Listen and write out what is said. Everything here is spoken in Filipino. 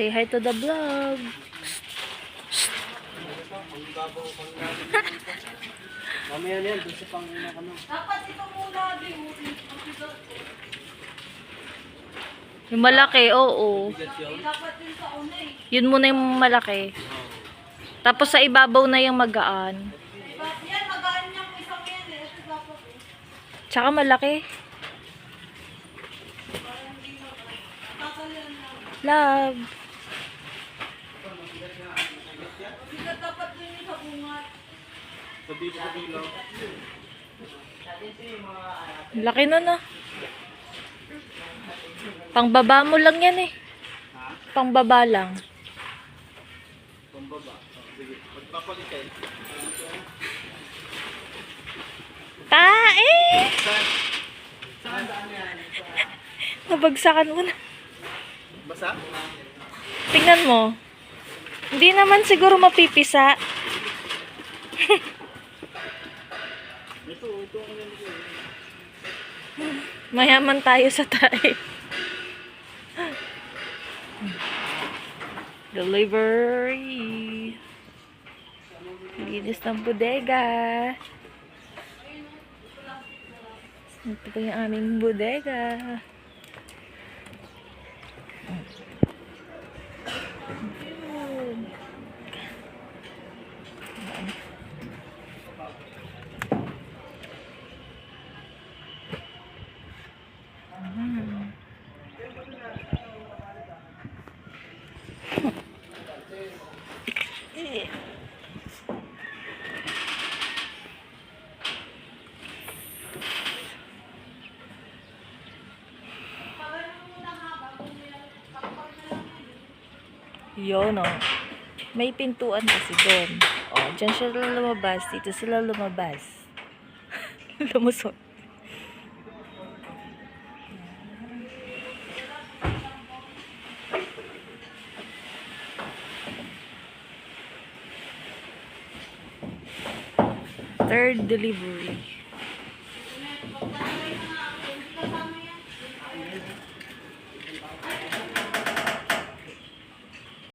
Say hi to the vlog. Mamaya na yan, doon sa panguna ka na. Dapat ito muna din. Yung malaki, oo. Dapat din sa una eh. Yun muna yung malaki. Tapos sa ibabaw na yung magaan. Yan, magaan niyang isang yan eh. Ito dapat eh. Tsaka malaki. Tatalian lang. Love. Hindi dapat din yung sa bungat. Sa bilaw. Laki nun ah. Pangbaba mo lang yan eh. Pangbaba lang. Pambaba. Sige, magpapalitin. Tae! Saan yan? Nabagsakan mo na. Basa? Tingnan mo. Hindi naman siguro mapipisa. Ito ang yan. Mayaman tayo sa tae. Delivery. Linis ng bodega. Ito po yung aming bodega. Yun o. May pintuan kasi doon. O, dyan sila lumabas. Dito sila lumabas. Lumusot. Third delivery.